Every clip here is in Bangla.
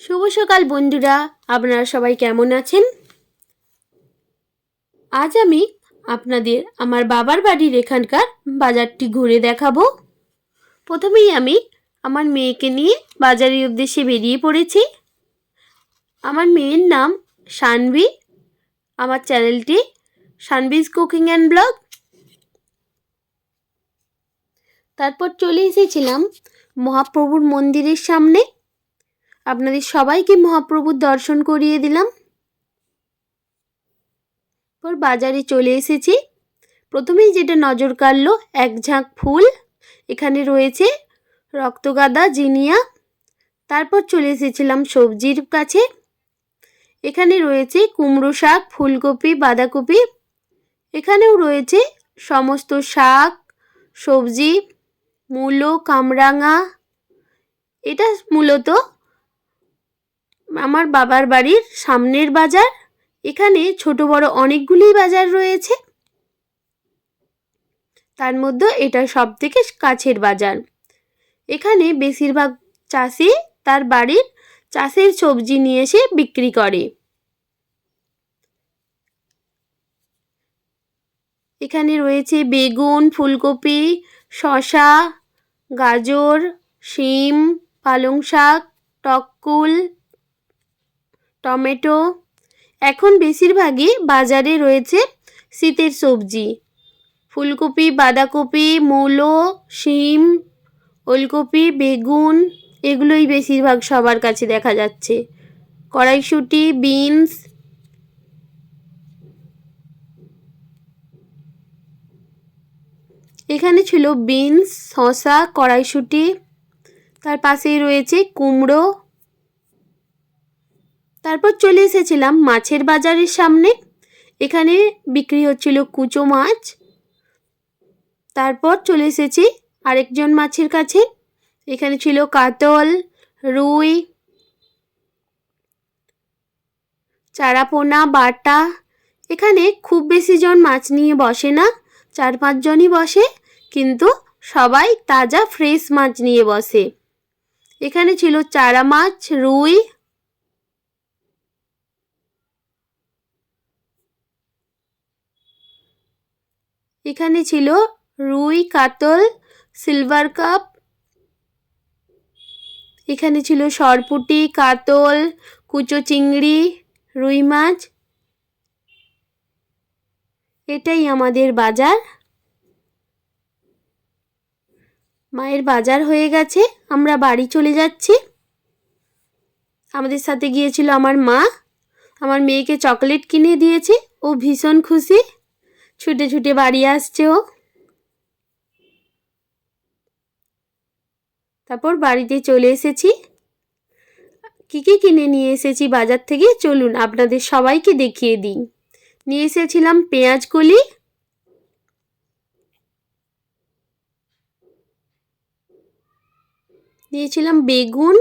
শুভ সকাল বন্ধুরা, আপনারা সবাই কেমন আছেন? আজ আমি আপনাদের আমার বাবার বাড়ির এখানকার বাজারটি ঘুরে দেখাবো। প্রথমেই আমি আমার মেয়েকে নিয়ে বাজারের উদ্দেশ্যে বেরিয়ে পড়েছি। আমার মেয়ের নাম সানভি। আমার চ্যানেলটি সানভিজ কুকিং অ্যান্ড ব্লগ। তারপর চলে এসেছিলাম মহাপ্রভুর মন্দিরের সামনে। আপনাদের সবাইকে মহাপ্রভুর দর্শন করিয়ে দিলাম। পর বাজারে চলে এসেছি। প্রথমেই যেটা নজর কাড়লো, এক ঝাঁক ফুল। এখানে রয়েছে রক্তগাঁদা, জিনিয়া। তারপর চলে এসেছিলাম সবজির কাছে। এখানে রয়েছে কুমড়ো শাক, ফুলকপি, বাঁধাকপি। এখানেও রয়েছে সমস্ত শাক, সবজি, মূলো, কামরাঙা। এটা মূলত আমার বাবার বাড়ির সামনের বাজার। এখানে ছোট বড় অনেকগুলি বাজার রয়েছে, তার মধ্যে এটা সবথেকে কাছের বাজার। এখানে বেশিরভাগ চাষি তার বাড়ির চাষের সবজি নিয়ে এসে বিক্রি করে। এখানে রয়েছে বেগুন, ফুলকপি, শসা, গাজর, শিম, পালং শাক, টককুল, টমেটো। এখন বেশিরভাগই বাজারে রয়েছে শীতের সবজি। ফুলকপি, বাঁধাকপি, মূলো, শিম, ওলকপি, বেগুন, এগুলোই বেশিরভাগ সবার কাছে দেখা যাচ্ছে। কড়াইশুঁটি, বিনস। এখানে ছিল বিনস, শসা, কড়াইশুঁটি। তার পাশেই রয়েছে কুমড়ো। তারপর চলে এসেছিলাম মাছের বাজারের সামনে। এখানে বিক্রি হচ্ছিল কুচো মাছ। তারপর চলে এসেছি আরেকজন মাছের কাছে। এখানে ছিল কাতল, রুই, চারাপোনা, বাটা। এখানে খুব বেশি জন মাছ নিয়ে বসে না, 4-5 জনই বসে, কিন্তু সবাই তাজা ফ্রেশ মাছ নিয়ে বসে। এখানে ছিল চারা মাছ, রুই। এখানে ছিল রুই, কাতল, সিলভার কাপ। এখানে ছিল সরপুঁটি, কাতল, কুচো চিংড়ি, রুই মাছ। এটাই আমাদের বাজার। মায়ের বাজার হয়ে গেছে, আমরা বাড়ি চলে যাচ্ছি। আমাদের সাথে গিয়েছিল আমার মা। আমার মেয়েকে চকলেট কিনে দিয়েছে, ও ভীষণ খুশি। ছুটে ছুটে বাড়ি আসছে ও। তারপর বাড়িতে চলে এসেছি। কী কী কিনে নিয়ে এসেছি বাজার থেকে চলুন আপনাদের সবাইকে দেখিয়ে দিই। নিয়ে এসেছিলাম পেঁয়াজ কলি, নিয়েছিলাম বেগুন,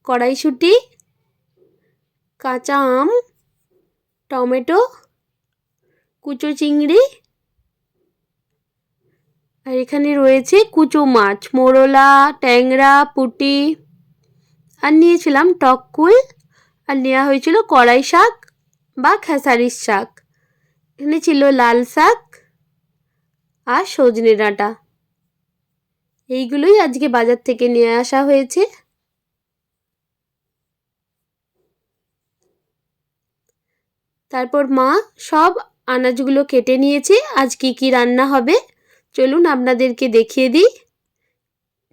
কড়াইশুঁটি, কাঁচা আম, টমেটো, কুচো চিংড়ি, আর এখানে রয়েছে কুচো মাছ, মোরলা, ট্যাংরা, পুঁটি। আর নিয়েছিলাম টককুল, আর নেওয়া হয়েছিল কড়াই শাক বা খেসারির শাক। এখানে ছিল লাল শাক আর সজনে ডাঁটা। এইগুলোই আজকে বাজার থেকে নিয়ে আসা হয়েছে। তারপর মা সব আনাজগুলো কেটে নিয়েছে। আজ কি কি রান্না হবে চলুন আপনাদেরকে দেখিয়ে দিই।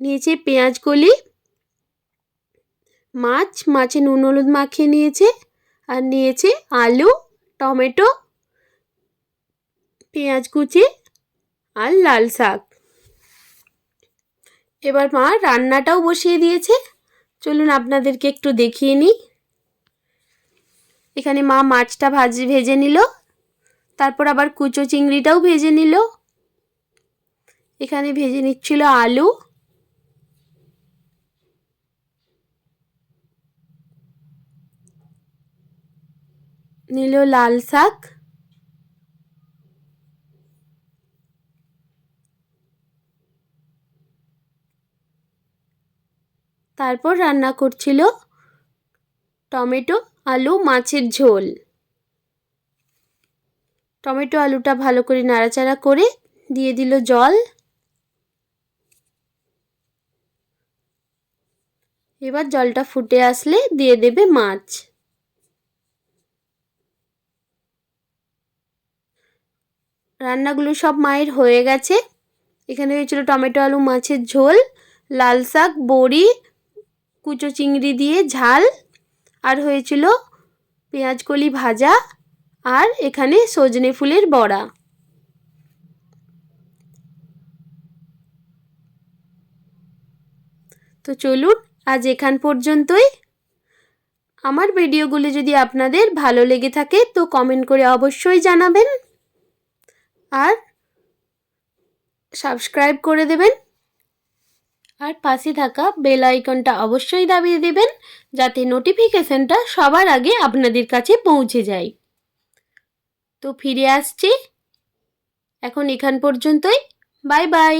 নিয়েছে পেঁয়াজ কলি, মাছে নুন হলুদ মাখিয়ে নিয়েছে, আর নিয়েছে আলু, টমেটো, পেঁয়াজ কুচি আর লাল শাক। এবার মা রান্নাটাও বসিয়ে দিয়েছে, চলুন আপনাদেরকে একটু দেখিয়ে নিই। এখানে মা মাছটা ভেজে নিল, তারপর আবার কুচো চিংড়িটাও ভেজে নিল। এখানে ভেজে নিচ্ছিল আলু। নিল লাল শাক। তারপর রান্না করছিল টমেটো আলু মাছের ঝোল। টমেটো আলুটা ভালো করে নাড়াচাড়া করে দিয়ে দিল জল। এবার জলটা ফুটে আসলে দিয়ে দেবে মাছ। রান্নাগুলো সব মায়ের হয়ে গেছে। এখানে হয়েছিল টমেটো আলু মাছের ঝোল, লাল শাক, বড়ি, কুচো চিংড়ি দিয়ে ঝাল, আর হয়েছিল পেঁয়াজ কলি ভাজা, আর এখানে সজনে ফুলের বড়া। তো চলুন আজ এখান পর্যন্তই। আমার ভিডিওগুলি যদি আপনাদের ভালো লেগে থাকে তো কমেন্ট করে অবশ্যই জানাবেন, আর সাবস্ক্রাইব করে দেবেন, আর পাশে থাকা বেল আইকনটা অবশ্যই দাবিয়ে দেবেন যাতে নোটিফিকেশনটা সবার আগে আপনাদের কাছে পৌঁছে যায়। তো ফিরে আসছি এখন এখান পর্যন্তই। Bye bye.